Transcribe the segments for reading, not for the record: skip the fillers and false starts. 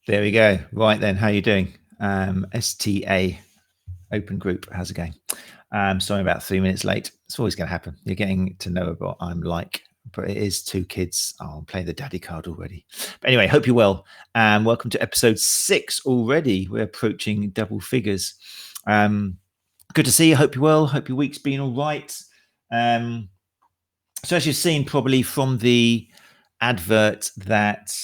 There we go. Right then, how you doing? STA open group. How's it going? Sorry, about 3 minutes late. It's always going to happen. You're getting to know what I'm like, but it is two kids. Oh, I'm playing the daddy card already. But anyway, hope you're well. Welcome to episode 6 already. We're approaching double figures. Good to see you. Hope you're well. Hope your week's been all right. So as you've seen probably from the advert, that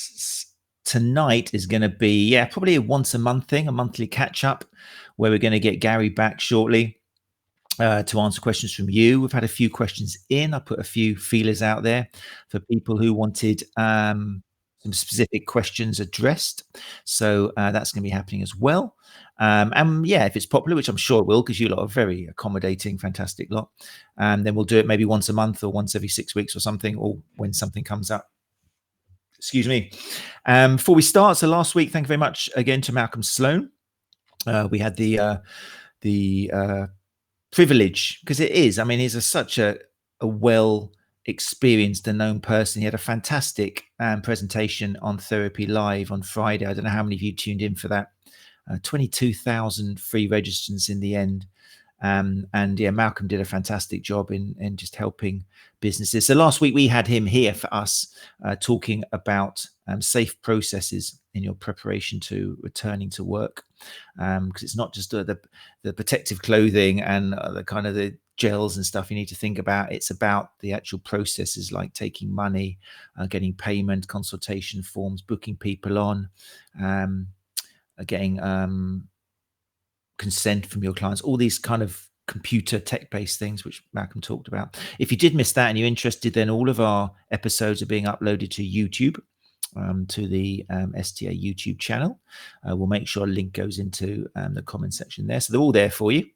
tonight is going to be probably a once a month thing, a monthly catch up, where we're going to get Gary back shortly to answer questions from you. We've had a few questions in. I put a few feelers out there for people who wanted some specific questions addressed, so that's going to be happening as well. And if it's popular, which I'm sure it will, because you lot are very accommodating, fantastic lot, then we'll do it maybe once a month or once every 6 weeks or something, or when something comes up. Excuse me. Before we start, so last week, thank you very much again to Malcolm Sloan. We had the privilege, because it is, I mean, he's such a well experienced and known person. He had a fantastic presentation on Therapy Live on Friday. I don't know how many of you tuned in for that. 22,000 free registrants in the end. Malcolm did a fantastic job in just helping businesses. So last week we had him here for us talking about safe processes in your preparation to returning to work, because it's not just the protective clothing and the kind of the gels and stuff you need to think about. It's about the actual processes, like taking money, getting payment, consultation forms, booking people on, getting consent from your clients, all these kind of computer tech-based things which Malcolm talked about. If you did miss that and you're interested, then all of our episodes are being uploaded to YouTube, to the STA YouTube channel. We'll make sure a link goes into the comment section there, so they're all there for you.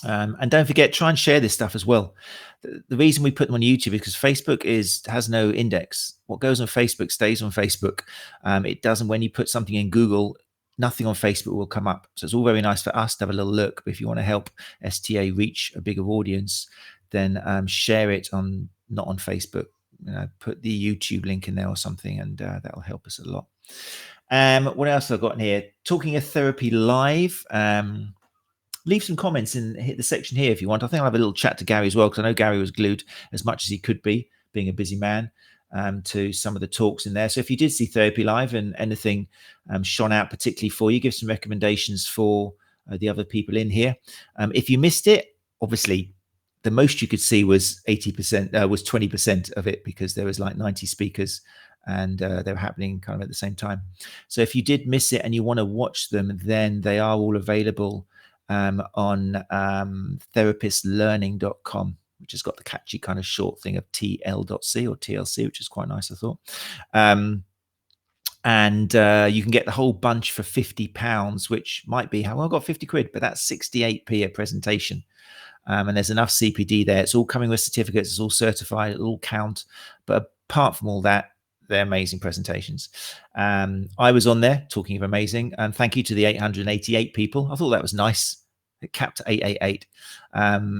And don't forget, try and share this stuff as well. The reason we put them on YouTube is because Facebook has no index. What goes on Facebook stays on Facebook. It doesn't, when you put something in Google, nothing on Facebook will come up. So it's all very nice for us to have a little look. But if you want to help STA reach a bigger audience, then share it not on Facebook. Put the YouTube link in there or something, and that'll help us a lot. What else have I got in here? Talking of Therapy Live. Leave some comments and hit the section here if you want. I think I'll have a little chat to Gary as well, because I know Gary was glued as much as he could be, being a busy man, to some of the talks in there. So if you did see Therapy Live and anything shone out particularly for you, give some recommendations for the other people in here. If you missed it, obviously the most you could see was 80%, was 20% of it, because there was like 90 speakers and they were happening kind of at the same time. So if you did miss it and you want to watch them, then they are all available on therapistlearning.com, which has got the catchy kind of short thing of TL.C or TLC, which is quite nice, I thought. And you can get the whole bunch for £50, which might be, well, I got 50 quid, but that's 68p a presentation. And there's enough CPD there. It's all coming with certificates. It's all certified. It'll all count. But apart from all that, they're amazing presentations. I was on there talking of amazing, and thank you to the 888 people. I thought that was nice. It capped at 888.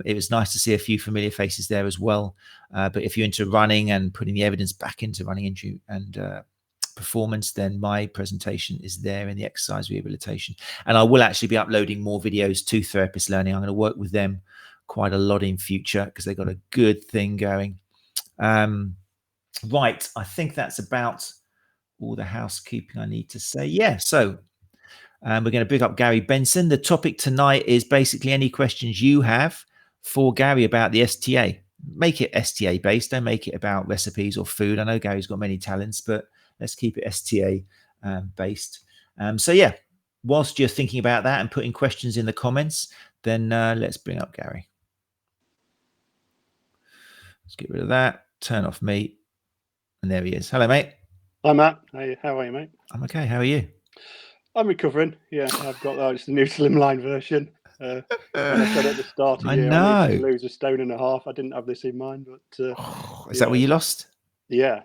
It was nice to see a few familiar faces there as well. But if you're into running and putting the evidence back into running injury and performance, then my presentation is there in the exercise rehabilitation. And I will actually be uploading more videos to Therapist Learning. I'm going to work with them quite a lot in future, because they've got a good thing going. Right, I think that's about all the housekeeping I need to say. So we're going to big up Gary Benson. The topic tonight is basically any questions you have for Gary about the STA. Make it STA based. Don't make it about recipes or food. I know Gary's got many talents, but let's keep it STA based. Whilst you're thinking about that and putting questions in the comments, then let's bring up Gary. Let's get rid of that. Turn off me. And there he is. Hello, mate. Hi, Matt. How are you, mate? I'm okay. How are you? I'm recovering. Yeah, I've got that. It's the new slimline version. When I said at the start of the year, I need to lose 1.5 stone. I didn't have this in mind, but is that what you lost? Yeah.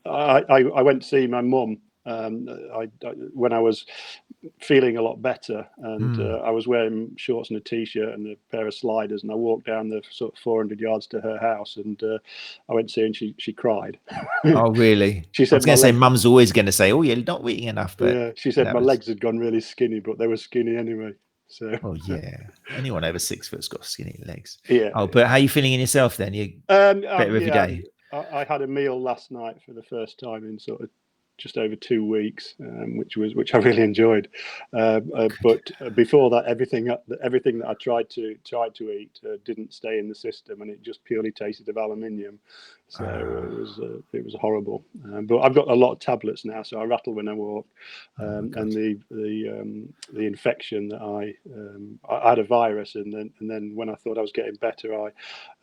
I went to see my mum When I was feeling a lot better, and I was wearing shorts and a t-shirt and a pair of sliders, and I walked down the sort of 400 yards to her house, and I went to see her, and she cried. Oh, really? She said, I was going to say, Mum's always going to say, "Oh, you're not eating enough," but yeah, she said my legs had gone really skinny, but they were skinny anyway. So, oh yeah, anyone over 6 foot's got skinny legs. Yeah. Oh, but how are you feeling in yourself then? You better every day. I had a meal last night for the first time in sort of just over 2 weeks, which I really enjoyed. But before that, everything that I tried to eat didn't stay in the system, and it just purely tasted of aluminium. So it was horrible. But I've got a lot of tablets now, so I rattle when I walk. And the infection that I had a virus, and then when I thought I was getting better,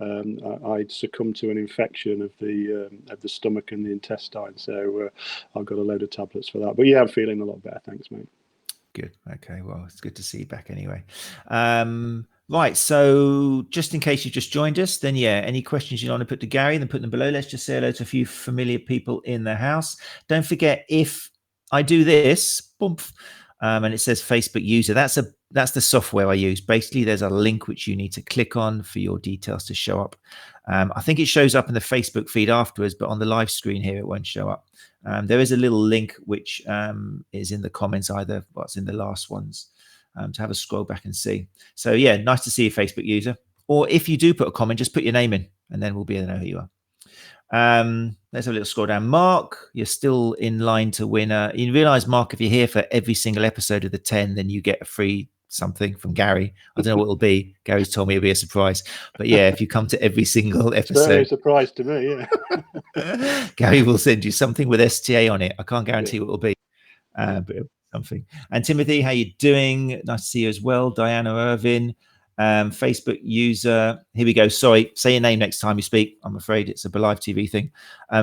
I succumbed to an infection of the stomach and the intestine. So I've got a load of tablets for that. But yeah, I'm feeling a lot better. Thanks, mate. Good. Okay. Well, it's good to see you back anyway. Right. So just in case you just joined us, then yeah, any questions you want to put to Gary, then put them below. Let's just say hello to a few familiar people in the house. Don't forget, if I do this, boom, and it says Facebook user, that's the software I use. Basically, there's a link which you need to click on for your details to show up. I think it shows up in the Facebook feed afterwards, but on the live screen here, it won't show up. There is a little link which is in the comments, either what's in the last ones, to have a scroll back and see. So yeah, nice to see you, Facebook user. Or if you do put a comment, just put your name in, and then we'll be able to know who you are. Let's have a little scroll down. Mark, you're still in line to win. You realize, Mark, if you're here for every single episode of the 10, then you get a free something from Gary. I don't know what it'll be. Gary's told me it'll be a surprise. But yeah, if you come to every single episode, certainly a surprise to me. Yeah. Gary will send you something with STA on it. I can't guarantee what it'll be, but something. And Timothy, how you doing? Nice to see you as well. Diana Irvin, Facebook user. Here we go. Sorry, say your name next time you speak. I'm afraid it's a live TV thing.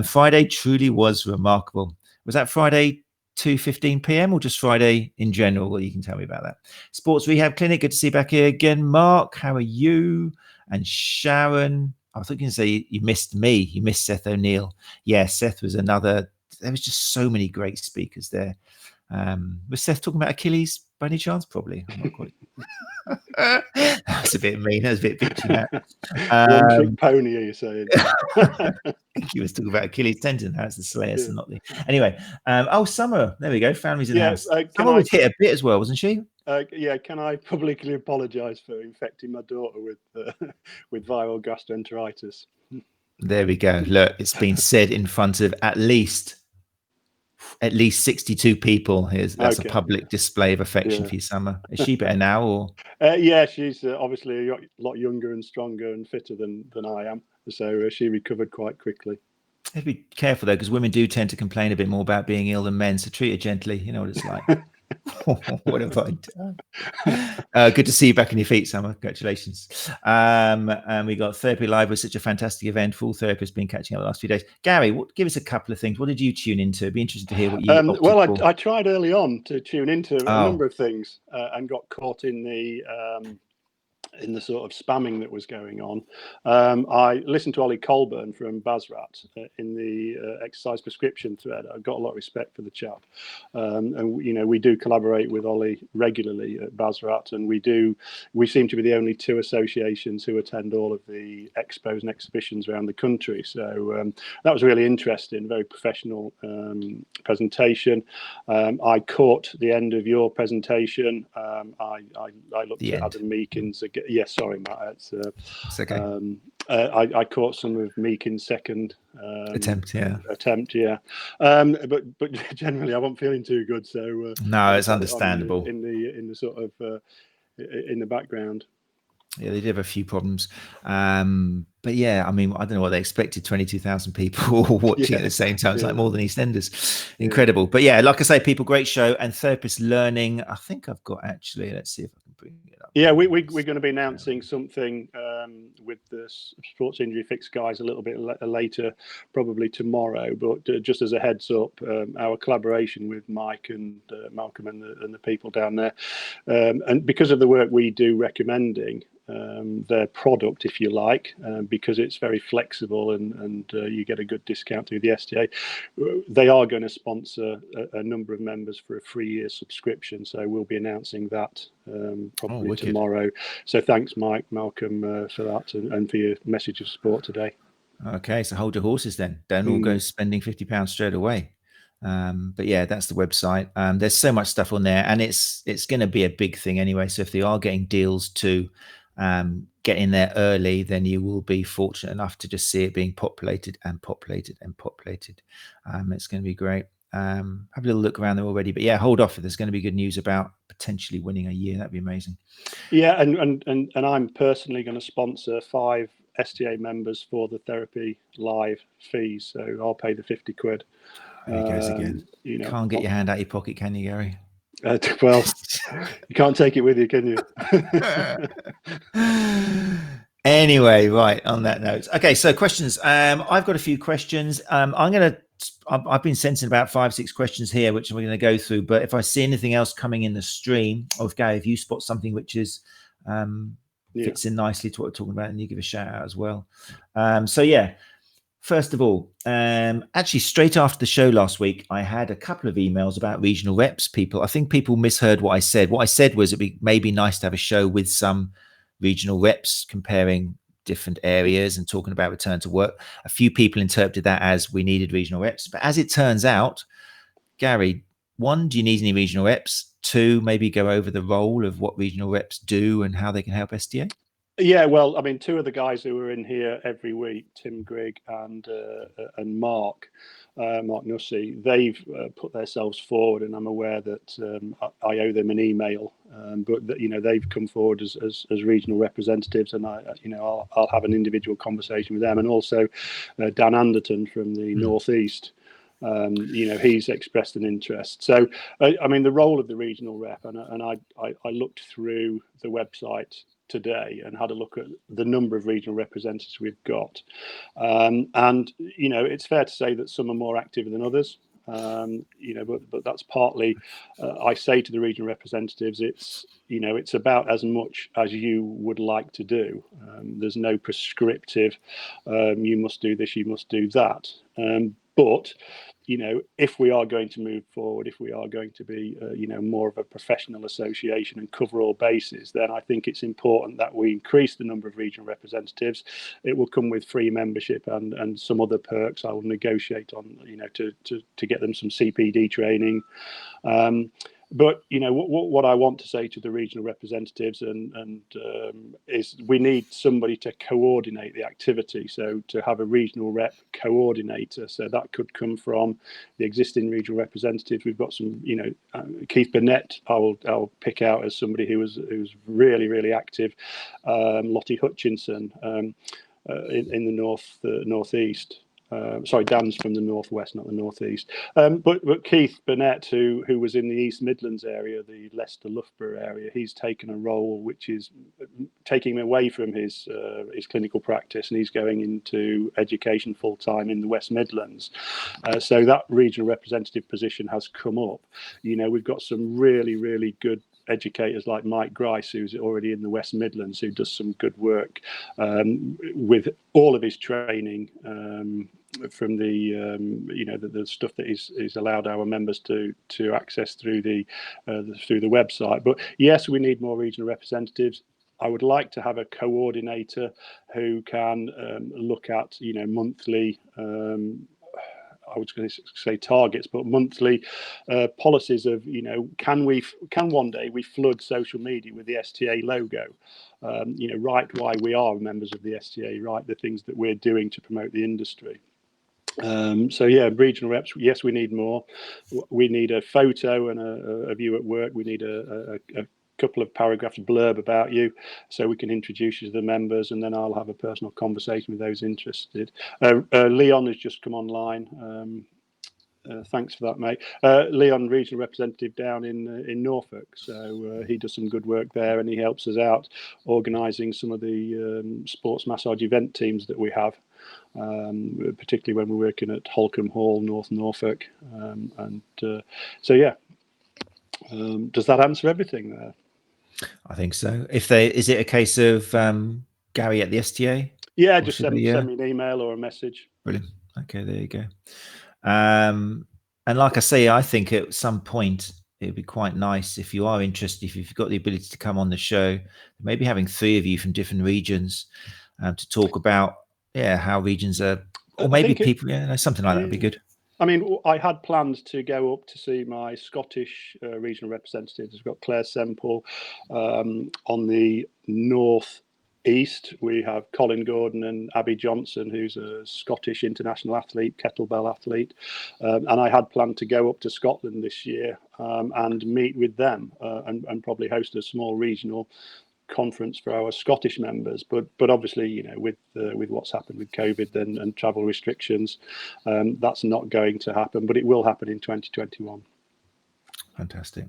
Friday truly was remarkable. Was that Friday 2:15 p.m. or just Friday in general? Well, you can tell me about that. Sports Rehab Clinic. Good to see you back here again. Mark, how are you? And Sharon. I was going to say you missed me. You missed Seth O'Neill. Yeah, Seth was another. There was just so many great speakers there. Was Seth talking about Achilles by any chance? Probably. I'm not quite. That was a bit mean. That was a bit bitchy. One trick pony, are you saying? I think he was talking about Achilles tendon. That's the Slayers, and not the. Anyway, Summer. There we go. Family's in the house. Summer was hit a bit as well, wasn't she? Yeah. Can I publicly apologise for infecting my daughter with viral gastroenteritis? There we go. Look, it's been said in front of at least 62 people. That's a public display of affection for you, Summer. Is she better now, or? Yeah, she's obviously a lot younger and stronger and fitter than I am. So she recovered quite quickly. Have to be careful though, because women do tend to complain a bit more about being ill than men. So treat her gently. You know what it's like. What have I done? Good to see you back on your feet, Summer. Congratulations. And we got Therapy Live was such a fantastic event. Full Therapy has been catching up the last few days. Gary, give us a couple of things. What did you tune into? It'd be interesting to hear what you. Well, I tried early on to tune into a number of things and got caught in the sort of spamming that was going on. I listened to Ollie Colburn from Basrat in the exercise prescription thread. I've got a lot of respect for the chap. And we do collaborate with Ollie regularly at Basrat, and we seem to be the only two associations who attend all of the expos and exhibitions around the country. So that was really interesting, very professional presentation. I caught the end of your presentation. I looked at Adam Meakin's again. Yes, sorry, Matt. It's okay. I caught some of Meakin's second attempt. Yeah. But generally, I wasn't feeling too good. So no, it's understandable. In the sort of in the background. Yeah, they did have a few problems. But yeah, I mean, I don't know what they expected, 22,000 people watching at the same time. It's like more than EastEnders. Incredible. But yeah, like I say, people, great show. And Therapist Learning, I think I've got actually, let's see if I can bring it up. Yeah, we're going to be announcing something with the Sports Injury Fix guys a little bit later, probably tomorrow. But just as a heads up, our collaboration with Mike and Malcolm and the people down there, and because of the work we do recommending, their product, if you like, because it's very flexible and you get a good discount through the STA. They are going to sponsor a number of members for a 3-year subscription, so we'll be announcing that probably tomorrow. So thanks, Mike, Malcolm, for that and for your message of support today. Okay, so hold your horses then. Don't all go spending £50 straight away. But yeah, that's the website. There's so much stuff on there, and it's going to be a big thing anyway. So if they are getting deals to get in there early, then you will be fortunate enough to just see it being populated and populated and populated. It's going to be great. Have a little look around there already, but yeah, hold off if there's going to be good news about potentially winning a year. That'd be amazing. Yeah, and I'm personally going to sponsor 5 STA members for the Therapy Live fees, so I'll pay the £50. There he goes again. You can't get your hand out of your pocket, can you, Gary? Well, you can't take it with you, can you? Anyway, right, on that note. Okay, so questions. I've got a few questions. I've been sensing about 5-6 questions here, which we're going to go through. But if I see anything else coming in the stream, or if Gary, if you spot something which is fits in nicely to what we're talking about, and you give a shout out as well. So yeah. First of all, actually, straight after the show last week, I had a couple of emails about regional reps. I think people misheard what I said. What I said was it may be nice to have a show with some regional reps comparing different areas and talking about return to work. A few people interpreted that as we needed regional reps. But as it turns out, Gary, 1, do you need any regional reps? 2, maybe go over the role of what regional reps do and how they can help STA? Yeah, well, I mean, 2 of the guys who are in here every week, Tim Grigg and Mark Nussey, they've put themselves forward, and I'm aware that I owe them an email, but that, they've come forward as regional representatives, and I'll have an individual conversation with them, and also Dan Anderton from the Northeast. He's expressed an interest. So, I mean, the role of the regional rep, and I looked through the website today and had a look at the number of regional representatives we've got, and it's fair to say that some are more active than others, but that's partly I say to the regional representatives, it's about as much as you would like to do. There's no prescriptive you must do this, you must do that, but if we are going to move forward, if we are going to be, more of a professional association and cover all bases, then I think it's important that we increase the number of regional representatives. It will come with free membership and some other perks I will negotiate on, to get them some CPD training. But what I want to say to the regional representatives is we need somebody to coordinate the activity. So to have a regional rep coordinator, so that could come from the existing regional representatives. We've got some, Keith Burnett. I'll pick out as somebody who's really, really active. Lottie Hutchinson in the northeast. Sorry, Dan's from the northwest, not the northeast. But Keith Burnett, who was in the East Midlands area, the Leicester Loughborough area, he's taken a role which is taking him away from his clinical practice, and he's going into education full time in the West Midlands. So that regional representative position has come up. We've got some really, really good educators like Mike Grice, who's already in the West Midlands, who does some good work with all of his training from the stuff that he's allowed our members to access through the website. But yes, we need more regional representatives. I would like to have a coordinator who can look at monthly. I was going to say targets, but monthly policies of, can one day we flood social media with the STA logo, write why we are members of the STA, write the things that we're doing to promote the industry. So yeah, regional reps, yes, we need more. We need a photo and a view at work. We need a couple of paragraphs blurb about you so we can introduce you to the members, and then I'll have a personal conversation with those interested. Leon has just come online. Thanks for that, mate. Leon, regional representative down in Norfolk, so he does some good work there, and he helps us out organising some of the sports massage event teams that we have, particularly when we're working at Holcombe Hall, North Norfolk, so yeah. Does that answer everything there? I think so. Is it a case of Gary at the STA? Yeah, Or just should send they, me an email or a message. brilliant. Okay, there you go. And like I say, I think at some point it would be quite nice if you are interested, if you've got the ability to come on the show, maybe having three of you from different regions to talk about how regions are, or I maybe think it. people, something like that would be good. I mean, I had planned to go up to see my Scottish regional representatives. We've got Claire Semple on the north east. We have Colin Gordon and Abby Johnson, who's a Scottish international athlete, kettlebell athlete. And I had planned to go up to Scotland this year and meet with them and probably host a small regional conference for our Scottish members, but obviously, with what's happened with COVID and travel restrictions, that's not going to happen. But it will happen in 2021. Fantastic,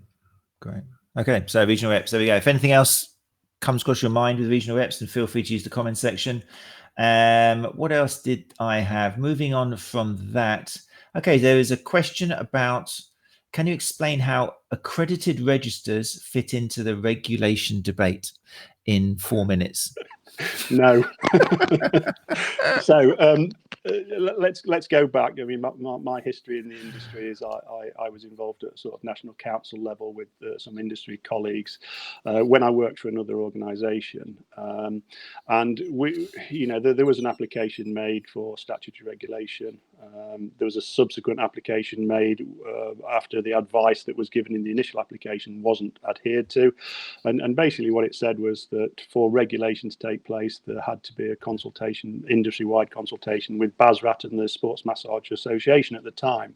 great. Okay, so regional reps. There we go. If anything else comes across your mind with regional reps, then feel free to use the comment section. What else did I have? Moving on from that. Okay, there is a question about. Can you explain how accredited registers fit into the regulation debate in 4 minutes? No. So let's go back. I mean, my history in the industry is I was involved at sort of national council level with some industry colleagues when I worked for another organisation, and there was an application made for statutory regulation. There was a subsequent application made after the advice that was given in the initial application wasn't adhered to, and basically what it said was that for regulation to take place, there had to be a consultation, industry-wide consultation with BASRAT and the Sports Massage Association at the time.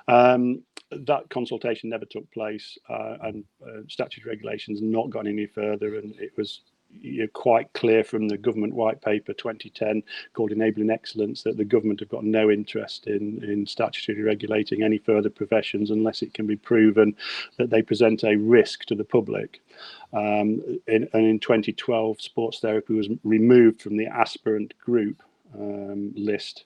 That consultation never took place, and statutory regulations not gone any further, and it was quite clear from the government white paper 2010 called Enabling Excellence that the government have got no interest in statutory regulating any further professions unless it can be proven that they present a risk to the public. And in 2012, sports therapy was removed from the aspirant group list.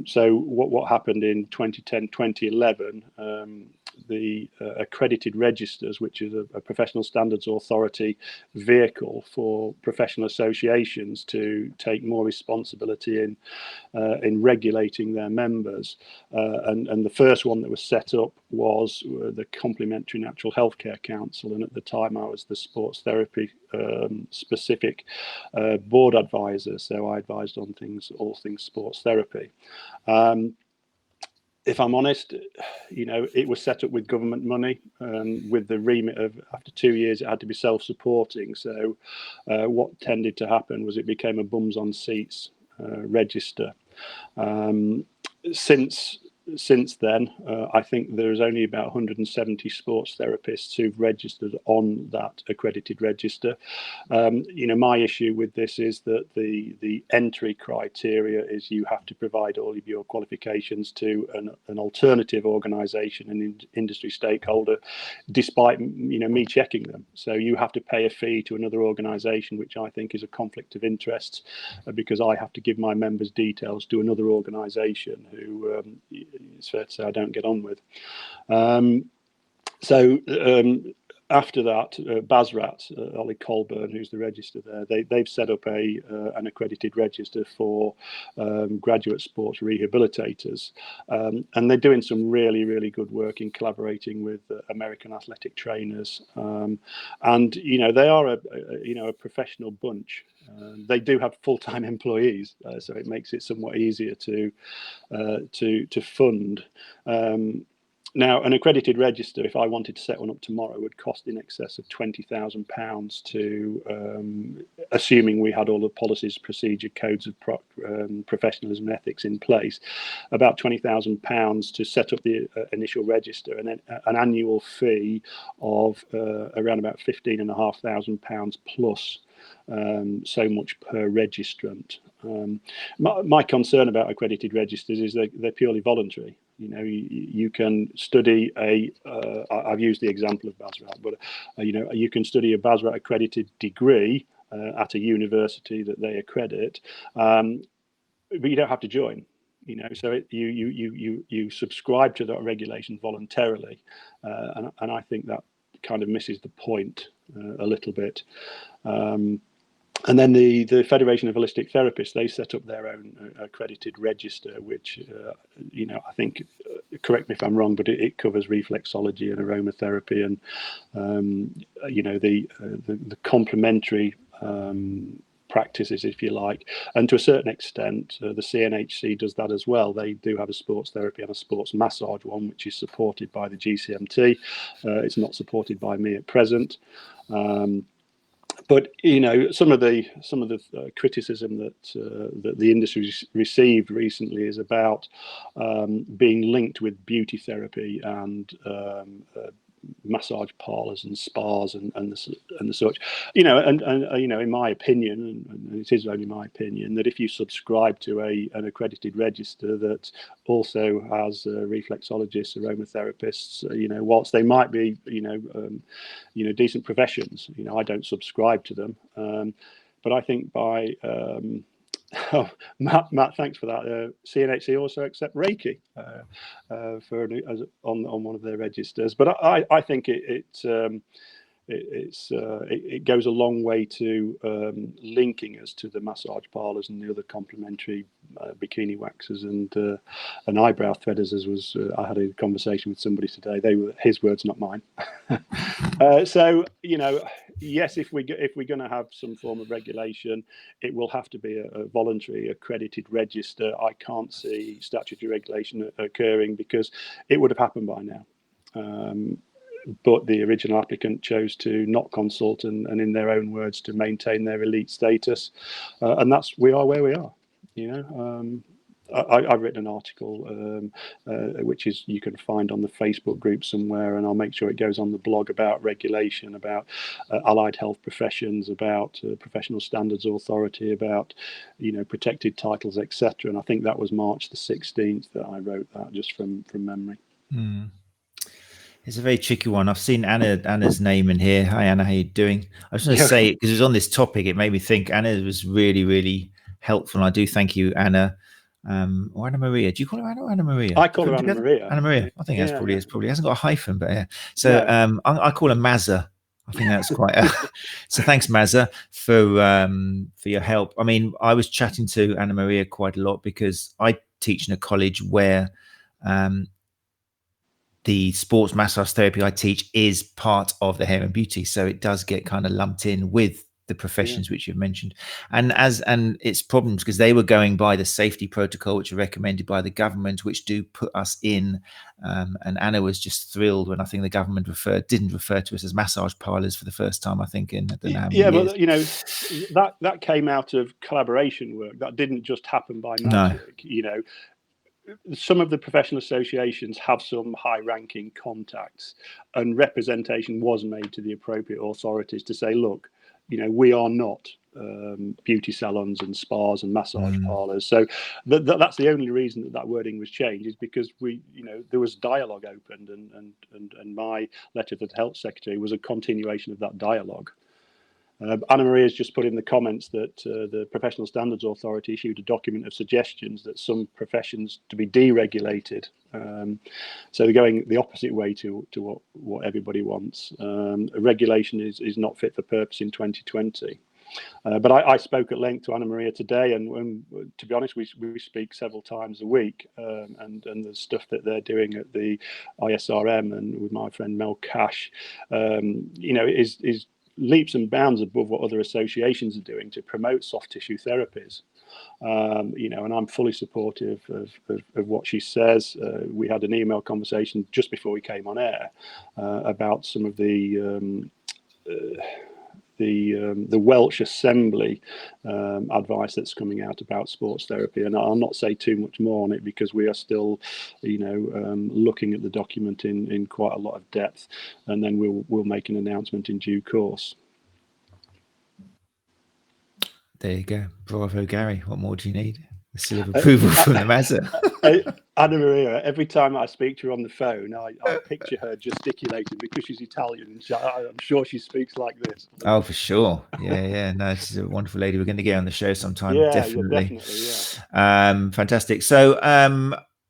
So what happened in 2010, 2011, the accredited registers, which is a professional standards authority vehicle for professional associations to take more responsibility in regulating their members. And the first one that was set up was the Complementary Natural Healthcare Council. And at the time, I was the sports therapy specific board advisor. So I advised on all things sports therapy. If I'm honest, it was set up with government money, with the remit of after 2 years, it had to be self-supporting. So what tended to happen was it became a bums on seats register. Since then, I think there's only about 170 sports therapists who've registered on that accredited register. My issue with this is that the entry criteria is you have to provide all of your qualifications to an alternative organisation, an industry stakeholder, despite me checking them. So you have to pay a fee to another organisation, which I think is a conflict of interest, because I have to give my members' details to another organisation who it's fair to say I don't get on with. After that, BASRAT, Ollie Colburn, who's the register there, they've set up an accredited register for graduate sports rehabilitators, and they're doing some really, really good work in collaborating with American athletic trainers, and they are a professional bunch. They do have full-time employees, so it makes it somewhat easier to fund. Now, an accredited register, if I wanted to set one up tomorrow, would cost in excess of £20,000 to, assuming we had all the policies, procedure, codes of professionalism and ethics in place, about £20,000 to set up the initial register, and then an annual fee of around about £15,500 plus. So much per registrant. My concern about accredited registers is they're purely voluntary. You can study I've used the example of BASRAT, but you can study a BASRAT accredited degree at a university that they accredit, but you don't have to join. So you subscribe to that regulation voluntarily, and I think that kind of misses the point a little bit. And then the Federation of Holistic Therapists, they set up their own accredited register, which, I think, correct me if I'm wrong, but it covers reflexology and aromatherapy and, the complementary practices, if you like. And to a certain extent, the CNHC does that as well. They do have a sports therapy and a sports massage one, which is supported by the GCMT. It's not supported by me at present. But some of the criticism that the industry received recently is about being linked with beauty therapy and massage parlors and spas and the such. In my opinion, and it is only my opinion, that if you subscribe to an accredited register that also has reflexologists, aromatherapists, whilst they might be decent professions, I don't subscribe to them, but I think by Matt, thanks for that. CNHC also accept Reiki on one of their registers, but I think it goes a long way to linking us to the massage parlors and the other complementary bikini waxers and eyebrow threaders. I had a conversation with somebody today. They were his words, not mine. So yes, if we're going to have some form of regulation, it will have to be a voluntary accredited register. I can't see statutory regulation occurring because it would have happened by now. But the original applicant chose to not consult and in their own words, to maintain their elite status. And we are where we are. I've written an article, which you can find on the Facebook group somewhere, and I'll make sure it goes on the blog, about regulation, about allied health professions, about professional standards authority, about protected titles, etc. And I think that was March the 16th that I wrote that, just from memory. It's a very tricky one. I've seen Anna's name in here. Hi, Anna. How you doing? I just want to say, because it was on this topic, it made me think. Anna was really, really helpful. And I do thank you, Anna. Or Anna Maria. Do you call her Anna or Anna Maria? I call her Anna Maria. Anna Maria. I think that's probably it. Probably hasn't got a hyphen, but yeah. So I call her Mazza. I think that's quite. So thanks, Mazza, for your help. I mean, I was chatting to Anna Maria quite a lot because I teach in a college where the sports massage therapy I teach is part of the hair and beauty, so it does get kind of lumped in with the professions which you've mentioned, and it's problems because they were going by the safety protocol which are recommended by the government, which do put us in. And Anna was just thrilled when I think the government didn't refer to us as massage parlors for the first time. I think in I don't know how many years. But that came out of collaboration work. That didn't just happen by magic. No. Some of the professional associations have some high-ranking contacts, and representation was made to the appropriate authorities to say, look, we are not beauty salons and spas and massage parlors. So that's the only reason that wording was changed, is because there was dialogue opened, and my letter to the health secretary was a continuation of that dialogue. Anna Maria has just put in the comments that the Professional Standards Authority issued a document of suggestions that some professions to be deregulated. So they're going the opposite way to what everybody wants. Regulation is not fit for purpose in 2020. But I spoke at length to Anna Maria today, and to be honest, we speak several times a week, and the stuff that they're doing at the ISRM and with my friend Mel Cash, is leaps and bounds above what other associations are doing to promote soft tissue therapies. And I'm fully supportive of what she says. We had an email conversation just before we came on air about some of the Welsh Assembly advice that's coming out about sports therapy, and I'll not say too much more on it because we are still, looking at the document in quite a lot of depth, and then we'll make an announcement in due course. There you go. Bravo, Gary. What more do you need? The seal of approval from the Mazza. Anna Maria, every time I speak to her on the phone, I picture her gesticulating because she's Italian, and I'm sure she speaks like this. Oh, for sure. Yeah. No, she's a wonderful lady. We're going to get her on the show sometime. Definitely. Yeah. Fantastic. So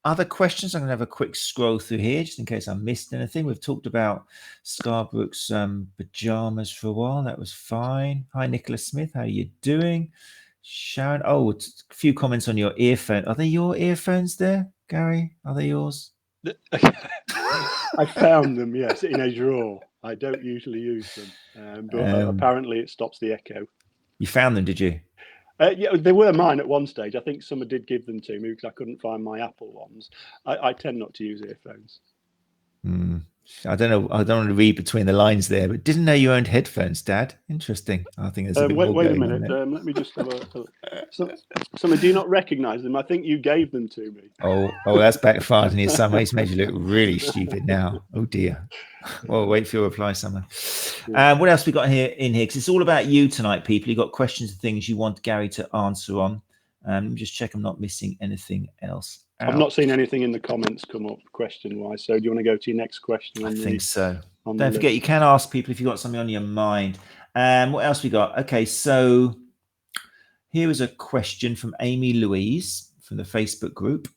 other questions? I'm going to have a quick scroll through here just in case I missed anything. We've talked about Scarbrook's pajamas for a while. That was fine. Hi, Nicholas Smith. How are you doing? Sharon. Oh, a few comments on your earphone. Are they your earphones there, Gary? Are they yours? I found them, yes, in a drawer. I don't usually use them, but apparently it stops the echo. You found them, did you? Yeah, they were mine at one stage. I think someone did give them to me because I couldn't find my Apple ones. I tend not to use earphones. I don't know. I don't want to read between the lines there, but didn't know you owned headphones, Dad. Interesting. I think there's a bit more wait a going minute. on there. Let me just have Somebody, do you not recognise them? I think you gave them to me. Oh, that's backfired in some ways. Made you look really stupid now. Oh dear. Well, wait for your reply, Summer. What else we got here in here? Because it's all about you tonight, people. You got questions and things you want Gary to answer on. Let me just check I'm not missing anything else out. I've not seen anything in the comments come up question-wise. So do you want to go to your next question? I think so. Don't forget, you can ask people if you've got something on your mind. What else we got? Okay, so here is a question from Amy Louise from the Facebook group.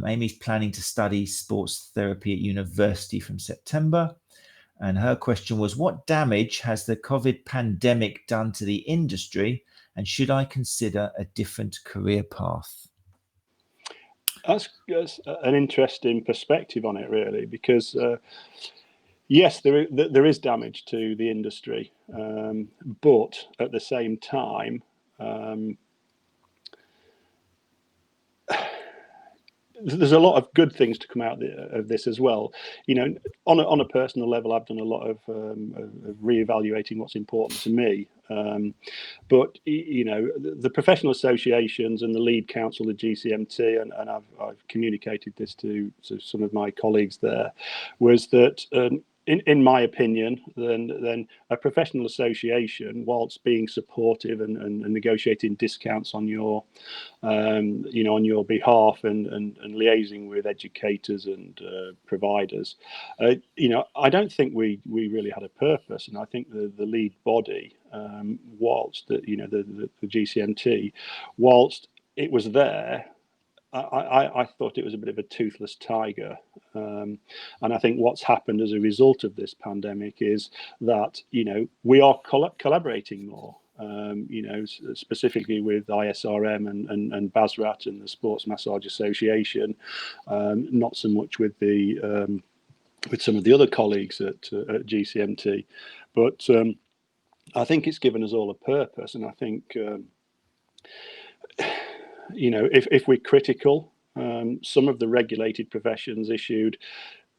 Amy's planning to study sports therapy at university from September. And her question was, what damage has the COVID pandemic done to the industry? And should I consider a different career path? That's an interesting perspective on it, really, because yes, there is damage to the industry, but at the same time, there's a lot of good things to come out of this as well. You know, on a personal level, I've done a lot of reevaluating what's important to me. But you know, the professional associations and the lead council, the GCMT, and I've communicated this to some of my colleagues there, was that in my opinion, then a professional association, whilst being supportive and negotiating discounts on your, on your behalf and liaising with educators and providers, I don't think we really had a purpose, and I think the lead body, whilst the GCMT, whilst it was there. I thought it was a bit of a toothless tiger. And I think what's happened as a result of this pandemic is that, we are collaborating more, specifically with ISRM and BASRAT and the Sports Massage Association, not so much with with some of the other colleagues at GCMT. But I think it's given us all a purpose. And I think, if we're critical, some of the regulated professions issued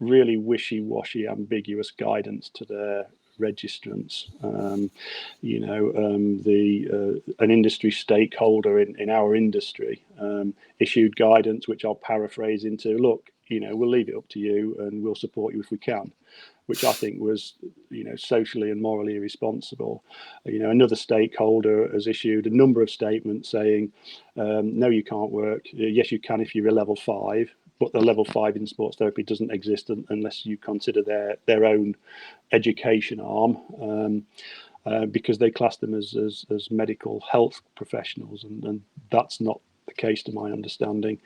really wishy-washy, ambiguous guidance to their registrants. An industry stakeholder in our industry issued guidance, which I'll paraphrase into, look, we'll leave it up to you and we'll support you if we can, which I think was, socially and morally irresponsible. Another stakeholder has issued a number of statements saying, no, you can't work. Yes, you can if you're a level 5, but the level 5 in sports therapy doesn't exist unless you consider their own education arm, because they class them as medical health professionals, and that's not the case to my understanding.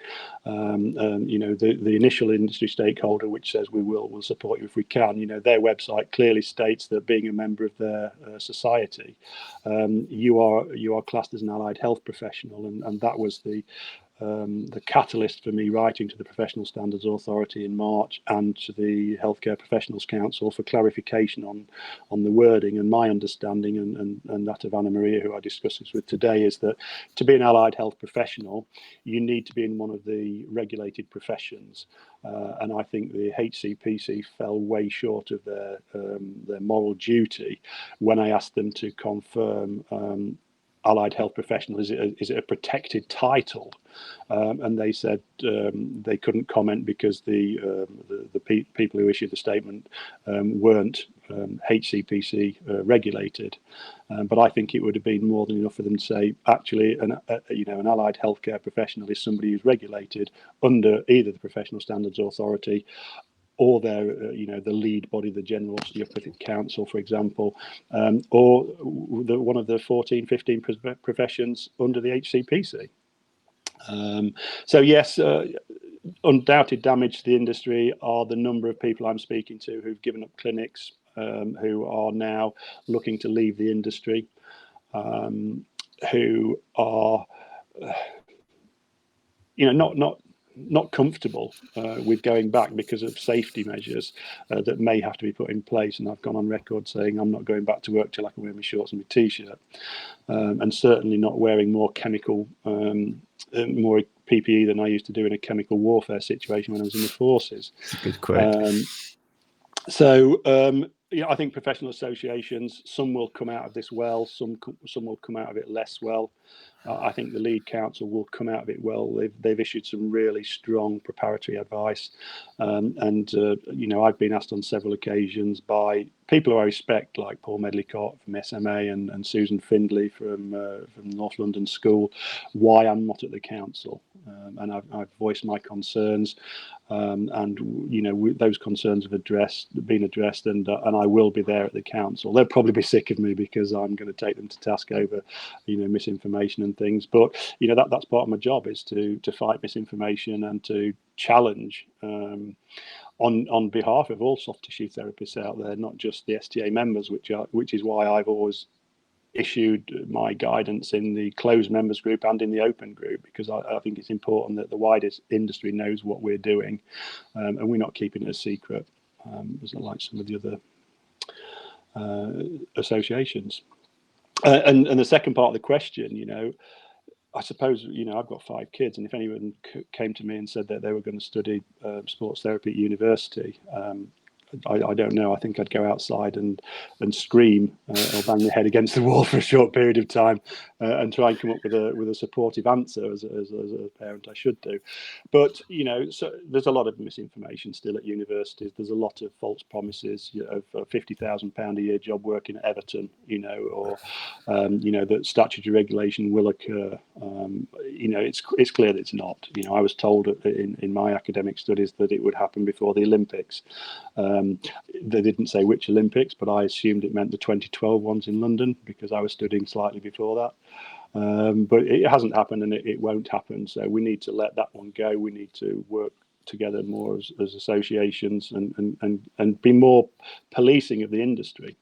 The initial industry stakeholder, which says we'll support you if we can, their website clearly states that being a member of their society, you are classed as an allied health professional, and that was the catalyst for me writing to the Professional Standards Authority in March and to the Healthcare Professionals Council for clarification on the wording. And my understanding and that of Anna Maria, who I discussed this with today, is that to be an allied health professional, you need to be in one of the regulated professions. And I think the HCPC fell way short of their moral duty when I asked them to confirm allied health professional, is it a protected title? And they said they couldn't comment because the people who issued the statement weren't HCPC regulated. But I think it would have been more than enough for them to say, actually, an allied healthcare professional is somebody who's regulated under either the Professional Standards Authority or their, the lead body, the General Osteopathic Council, for example, or one of the 14, 15 professions under the HCPC. So yes, undoubted damage to the industry are the number of people I'm speaking to who've given up clinics, who are now looking to leave the industry, who are, not comfortable with going back because of safety measures that may have to be put in place. And I've gone on record saying I'm not going back to work till I can wear my shorts and my t-shirt, and certainly not wearing more more PPE than I used to do in a chemical warfare situation when I was in the forces. That's a good quote. I think professional associations, some will come out of this well, some will come out of it less well. I think the lead council will come out of it well. They've issued some really strong preparatory advice, I've been asked on several occasions by people who I respect, like Paul Medlicott from SMA and Susan Findlay from North London School, why I'm not at the council, and I've voiced my concerns, those concerns have been addressed, and I will be there at the council. They'll probably be sick of me because I'm going to take them to task over, misinformation and things. But that's part of my job, is to fight misinformation and to challenge on behalf of all soft tissue therapists out there, not just the STA members, which is why I've always issued my guidance in the closed members group and in the open group, because I think it's important that the wider industry knows what we're doing, and we're not keeping it a secret, like some of the other associations. And the second part of the question, I suppose, I've got 5 kids, and if anyone came to me and said that they were going to study sports therapy at university, I don't know. I think I'd go outside and scream or bang my head against the wall for a short period of time, and try and come up with a supportive answer as a parent. I should do, but so there's a lot of misinformation still at universities. There's a lot of false promises of a £50,000 a year job working at Everton, or that statutory regulation will occur. It's clear that it's not. I was told in my academic studies that it would happen before the Olympics. They didn't say which Olympics, but I assumed it meant the 2012 ones in London, because I was studying slightly before that. But it hasn't happened, and it won't happen. So we need to let that one go. We need to work together more as associations and be more policing of the industry.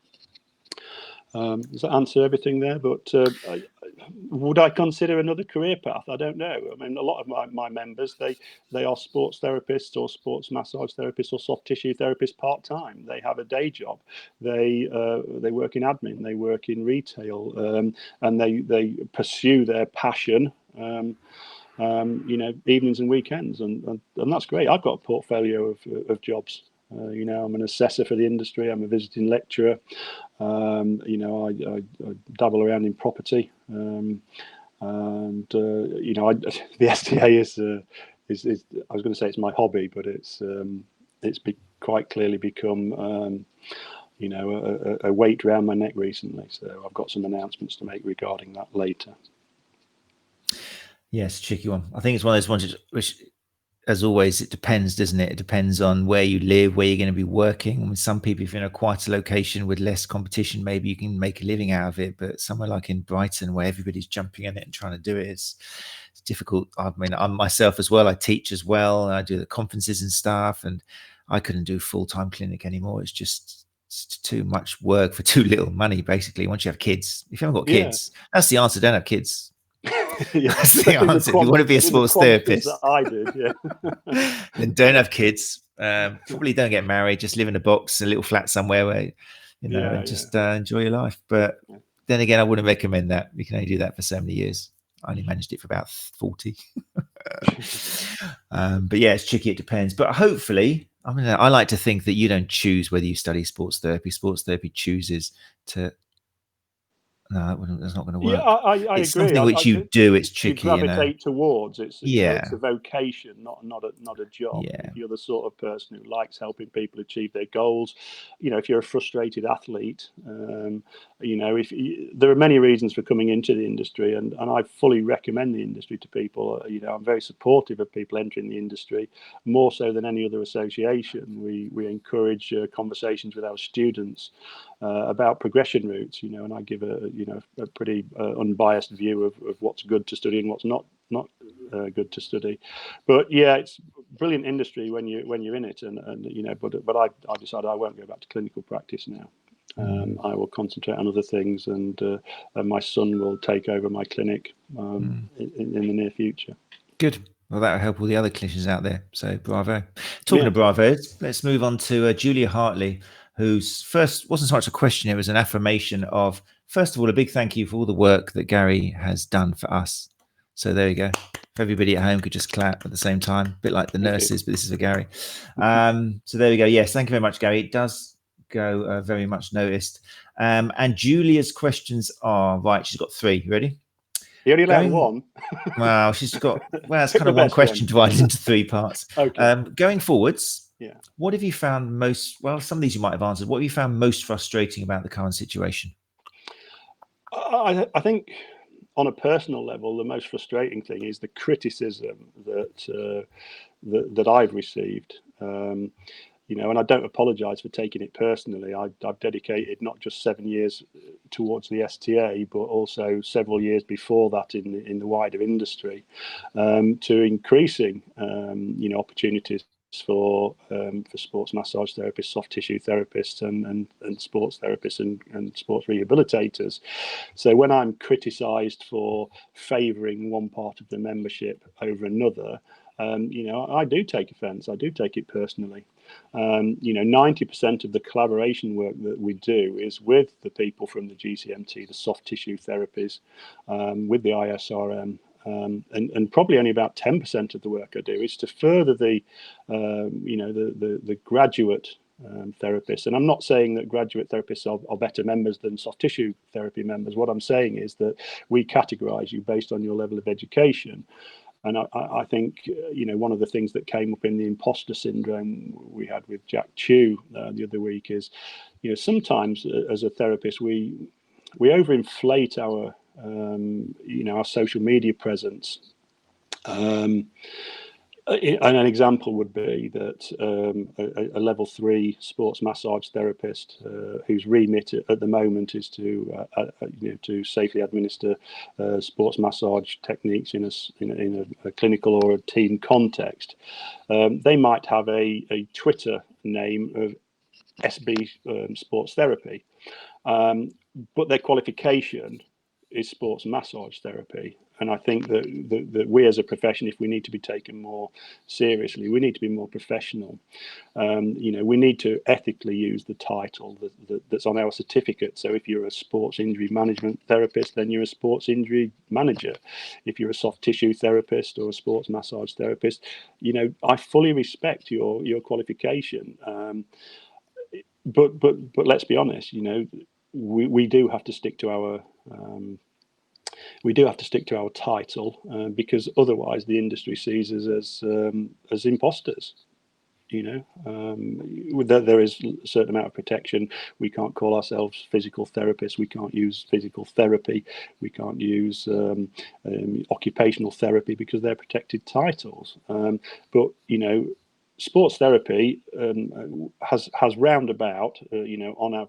Does that answer everything there? But would I consider another career path? I don't know. I mean, a lot of my members, they are sports therapists or sports massage therapists or soft tissue therapists part-time. They have a day job. They work in admin. They work in retail, and they pursue their passion, evenings and weekends, and that's great. I've got a portfolio of jobs. I'm an assessor for the industry. I'm a visiting lecturer. I dabble around in property, and the STA is I was going to say it's my hobby, but it's quite clearly become a weight around my neck recently. So I've got some announcements to make regarding that later. Yes, tricky one. I think it's one of those ones which, as always, it depends, doesn't it? It depends on where you live, where you're going to be working. I mean, some people, if you're in a quieter location with less competition, maybe you can make a living out of it. But somewhere like in Brighton, where everybody's jumping in it and trying to do it, it's difficult. I mean, I'm myself as well. I teach as well. And I do the conferences and stuff, and I couldn't do full-time clinic anymore. It's too much work for too little money, basically. Once you have kids, if you haven't got kids, that's the answer. Don't have kids. That's the answer. If you want to be a sports therapist, I did, yeah. Then don't have kids. Probably don't get married. Just live in a box, a little flat somewhere where and just enjoy your life. But then again, I wouldn't recommend that. You can only do that for so many years. I only managed it for about 40. But yeah, it's tricky. It depends. But hopefully, I mean, I like to think that you don't choose whether you study sports therapy. Sports therapy chooses to. No, that's not going to work. Yeah, I it's agree. Something which you do. It's tricky. You gravitate towards. It's a vocation, not a job. Yeah. If you're the sort of person who likes helping people achieve their goals, if you're a frustrated athlete, there are many reasons for coming into the industry, and I fully recommend the industry to people. I'm very supportive of people entering the industry, more so than any other association. We encourage conversations with our students about progression routes, and I give a pretty unbiased view of what's good to study and what's not good to study. But yeah, brilliant industry when you're in it, and but I decided I won't go back to clinical practice now. I will concentrate on other things, and my son will take over my clinic in the near future. Good. Well, that'll help all the other clinicians out there. So bravo. Talking of bravos, let's move on to Julia Hartley, whose first wasn't so much a question, it was an affirmation of, first of all, a big thank you for all the work that Gary has done for us. So there you go. If everybody at home could just clap at the same time, a bit like the nurses, but this is for Gary. So there we go. Yes, thank you very much, Gary. It does go very much noticed. And Julia's questions are, right, she's got 3. You ready? You only allowed one. Wow, she's got, well, it's kind of one question divided into 3 parts. Okay. Going forwards, what have you found most, well, some of these you might have answered, what have you found most frustrating about the current situation? I think on a personal level, the most frustrating thing is the criticism that I've received. And I don't apologise for taking it personally. I've dedicated not just 7 years towards the STA, but also several years before that in the wider industry, to increasing opportunities for sports massage therapists, soft tissue therapists, and sports therapists and sports rehabilitators. So when I'm criticised for favouring one part of the membership over another, I do take offence. I do take it personally. 90% of the collaboration work that we do is with the people from the GCMT, the soft tissue therapies, with the ISRM, and probably only about 10% of the work I do is to further the graduate therapists. And I'm not saying that graduate therapists are better members than soft tissue therapy members. What I'm saying is that we categorise you based on your level of education. And I think, one of the things that came up in the imposter syndrome we had with Jack Chew the other week is, sometimes as a therapist, we overinflate our, our social media presence. And an example would be that a level 3 sports massage therapist whose remit at the moment is to safely administer sports massage techniques in a clinical or a team context. They might have a Twitter name of SB Sports Therapy, but their qualification is sports massage therapy. And I think that we as a profession, if we need to be taken more seriously, we need to be more professional. We need to ethically use the title that's on our certificate. So if you're a sports injury management therapist, then you're a sports injury manager. If you're a soft tissue therapist or a sports massage therapist, I fully respect your qualification. But let's be honest, we do have to stick to our title, because otherwise the industry sees us as imposters. There is a certain amount of protection. We can't call ourselves physical therapists. We can't use physical therapy. We can't use occupational therapy because they're protected titles. But sports therapy has roundabout, on our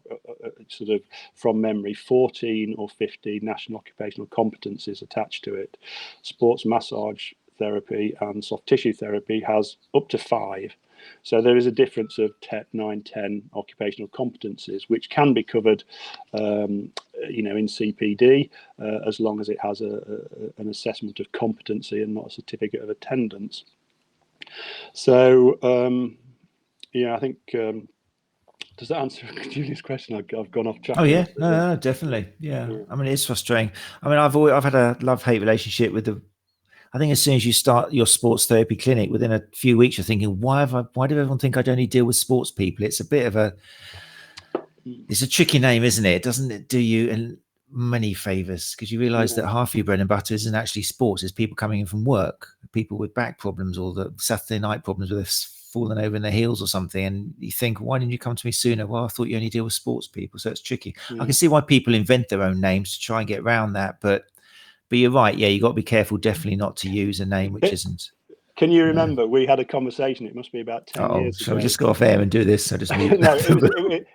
sort of from memory, 14 or 15 national occupational competencies attached to it. Sports massage therapy and soft tissue therapy has up to 5. So there is a difference of 9, 10 occupational competencies, which can be covered, in CPD, as long as it has an assessment of competency and not a certificate of attendance. So, I think, does that answer Julia's question? I've gone off track. Oh yeah, no, definitely. Yeah. I mean, it's frustrating. I mean, I've had a love-hate relationship with I think as soon as you start your sports therapy clinic, within a few weeks, you're thinking, why do everyone think I'd only deal with sports people? It's a bit of it's a tricky name, isn't it? Doesn't it do you in many favors? Because you realize that half your bread and butter isn't actually sports. It's people coming in from work, people with back problems or the Saturday night problems where they've fallen over in their heels or something. And you think, why didn't you come to me sooner? Well, I thought you only deal with sports people. So it's tricky. I can see why people invent their own names to try and get around that. But you're right. Yeah, you got to be careful, definitely not to use a name which isn't. Can you remember we had a conversation? It must be about 10 years ago. Shall we just go off air and do this? I just mute. No,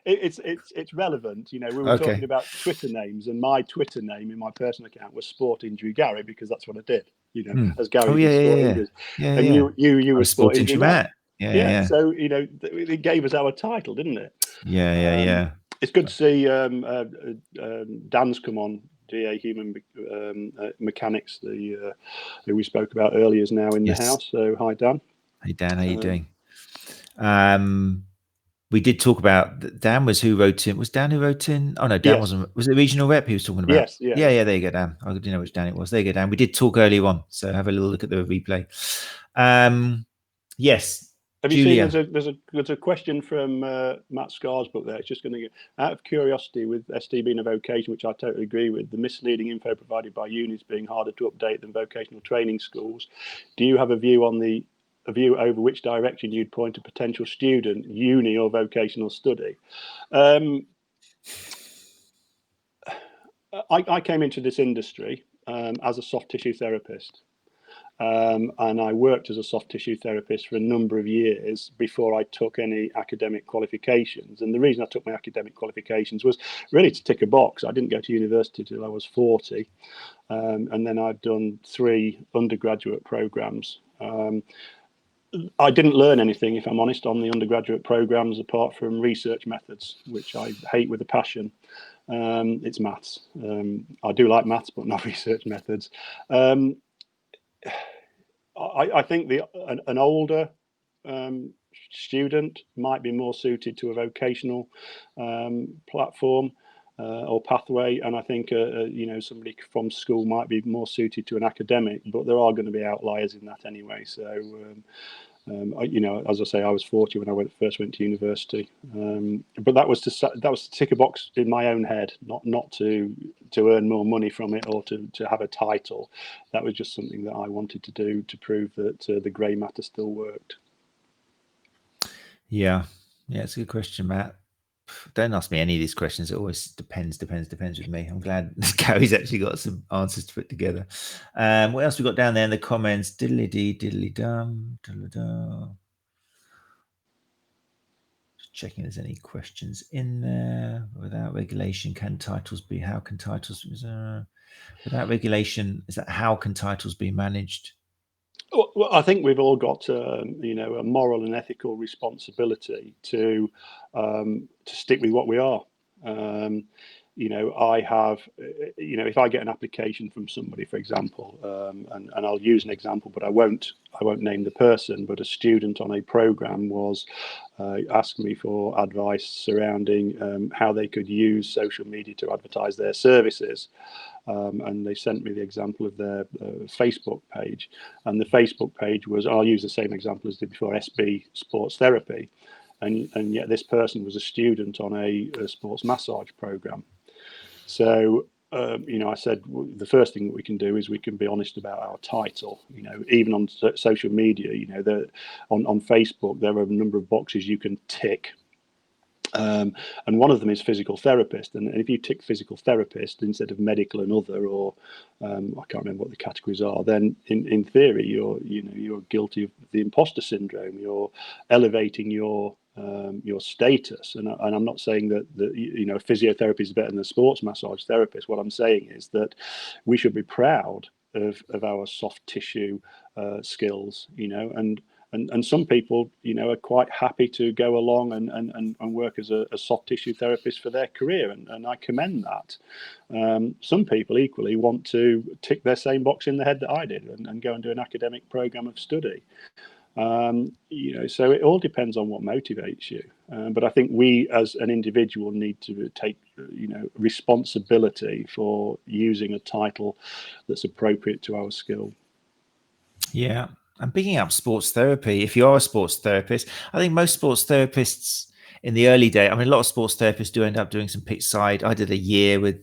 it's relevant. We were talking about Twitter names, and my Twitter name in my personal account was Sport Injury Gary because that's what I did. you know, as Gary Oh did sport yeah. injuries, Yeah, and yeah. you I were was sport sport injury injury Matt. Matt. Yeah, Yeah, yeah. so you know, it gave us our title, didn't it? Yeah. It's good to see Dan's come on. DA Human Mechanics, the who we spoke about earlier, is now in the Yes. house. So hi, Dan. Hey Dan, how you doing? We did talk about Dan was who wrote in. Was Dan who wrote in? Oh no, Dan Yes. wasn't. Was it regional rep he was talking about? Yes. Yeah. Yeah. There you go, Dan. I didn't know which Dan it was. There you go, Dan. We did talk earlier on, so have a little look at the replay. Yes. Have you Julia. seen? There's a question from Matt Scar's book there. It's just going to get out of curiosity with SD being a vocation, which I totally agree with. The misleading info provided by unis being harder to update than vocational training schools. Do you have a view over which direction you'd point a potential student, uni or vocational study? I came into this industry as a soft tissue therapist. And I worked as a soft tissue therapist for a number of years before I took any academic qualifications. And the reason I took my academic qualifications was really to tick a box. I didn't go to university till I was 40. And then I'd done 3 undergraduate programs. I didn't learn anything, if I'm honest, on the undergraduate programs apart from research methods, which I hate with a passion. It's maths. I do like maths, but not research methods. I think an older student might be more suited to a vocational platform or pathway, and I think you know, somebody from school might be more suited to an academic. But there are going to be outliers in that anyway. So you know, as I say, I was 40 when I first went to university, but that was to tick a box in my own head, not to earn more money from it or to have a title. That was just something that I wanted to do to prove that the grey matter still worked. Yeah, it's a good question, Matt. Don't ask me any of these questions. It always depends with me. I'm glad Gary's actually got some answers to put together. What else we got down there in the comments? Diddly dee, diddly dum, diddly dum. Just checking if there's any questions in there. Without regulation, can titles be? How can titles? Without regulation, is that how can titles be managed? Well, I think we've all got you know, a moral and ethical responsibility to stick with what we are. You know, I have, you know, if I get an application from somebody, for example, and I'll use an example, but I won't name the person, but a student on a program was asking me for advice surrounding how they could use social media to advertise their services. And they sent me the example of their Facebook page, and the Facebook page was, I'll use the same example as I did before, SB Sports Therapy, and yet this person was a student on a sports massage program. So you know, I said the first thing that we can do is we can be honest about our title. You know, even on social media, you know, on Facebook there are a number of boxes you can tick. And one of them is physical therapist, and if you tick physical therapist instead of medical and other, or I can't remember what the categories are, then in theory you're guilty of the imposter syndrome. You're elevating your status, and I'm not saying that you know, physiotherapy is better than a sports massage therapist. What I'm saying is that we should be proud of our soft tissue skills, you know, and some people, you know, are quite happy to go along and work as a soft tissue therapist for their career, and I commend that. Some people equally want to tick their same box in the head that I did and go and do an academic program of study. You know, so it all depends on what motivates you. But I think we as an individual need to take, you know, responsibility for using a title that's appropriate to our skill. Yeah. And picking up sports therapy, if you are a sports therapist, I think most sports therapists in the early day, I mean, a lot of sports therapists do end up doing some pitch side. I did a year with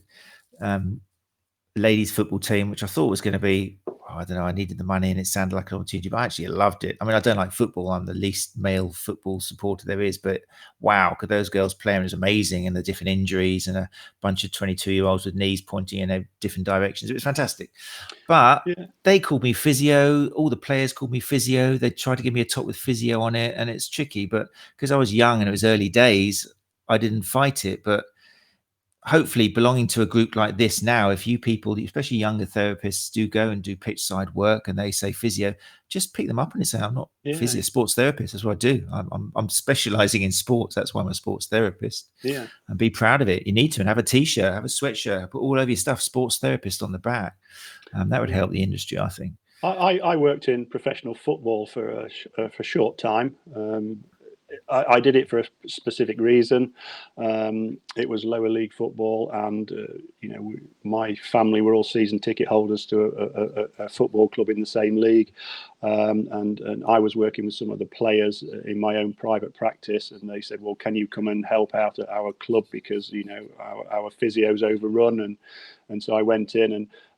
ladies football team, which I thought was going to be, I don't know, I needed the money and it sounded like an opportunity, but I actually loved it. I mean, I don't like football. I'm the least male football supporter there is, but wow, could those girls play? It was amazing. And the different injuries and a bunch of 22-year-olds with knees pointing in different directions. It was fantastic. But they called me physio. All the players called me physio. They tried to give me a talk with physio on it. And it's tricky, but because I was young and it was early days, I didn't fight it. But hopefully belonging to a group like this now, if you people, especially younger therapists, do go and do pitch side work and they say physio, just pick them up and say, I'm not physio, sports therapist. That's what I do. I'm specializing in sports. That's why I'm a sports therapist. Yeah. And be proud of it. You need to, and have a t-shirt, have a sweatshirt, put all over your stuff, sports therapist on the back. That would help the industry, I think. I worked in professional football for a short time. I did it for a specific reason. It was lower league football, and my family were all season ticket holders to a football club in the same league, and I was working with some of the players in my own private practice, and they said, "Well, can you come and help out at our club because our physio's overrun?" And so I went in,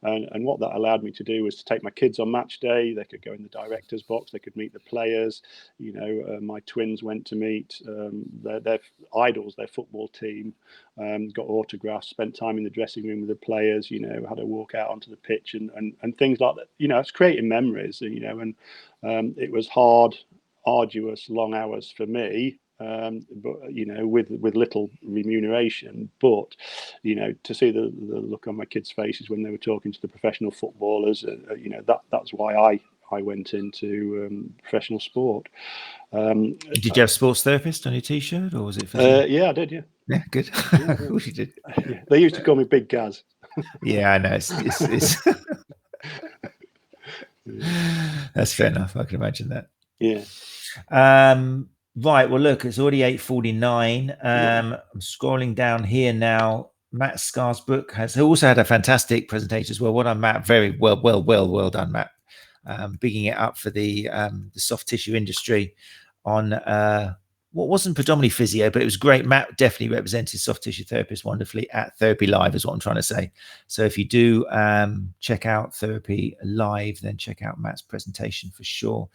and what that allowed me to do was to take my kids on match day. They could go in the director's box. They could meet the players. My twins went to meet their idols, their football team, got autographs, spent time in the dressing room with the players, had a walk out onto the pitch and things like that. It's creating memories, and it was hard, arduous, long hours for me. But with little remuneration, but to see the look on my kids' faces when they were talking to the professional footballers, that's why I went into professional sport. Did you have sports therapist on your t-shirt, or was it physio? Yeah, I did. Yeah, good. Of course you did. Yeah. They used to call me Big Gaz. Yeah, I know. It's That's fair enough. I can imagine that. Yeah. Right. Well, look, it's already 8:49. I'm scrolling down here now. Matt Scar's book has also had a fantastic presentation as well. Well done, Matt. Very well done, Matt. Bigging it up for the soft tissue industry on what wasn't predominantly physio, but it was great. Matt definitely represented soft tissue therapists wonderfully at Therapy Live, is what I'm trying to say. So if you do check out Therapy Live, then check out Matt's presentation for sure.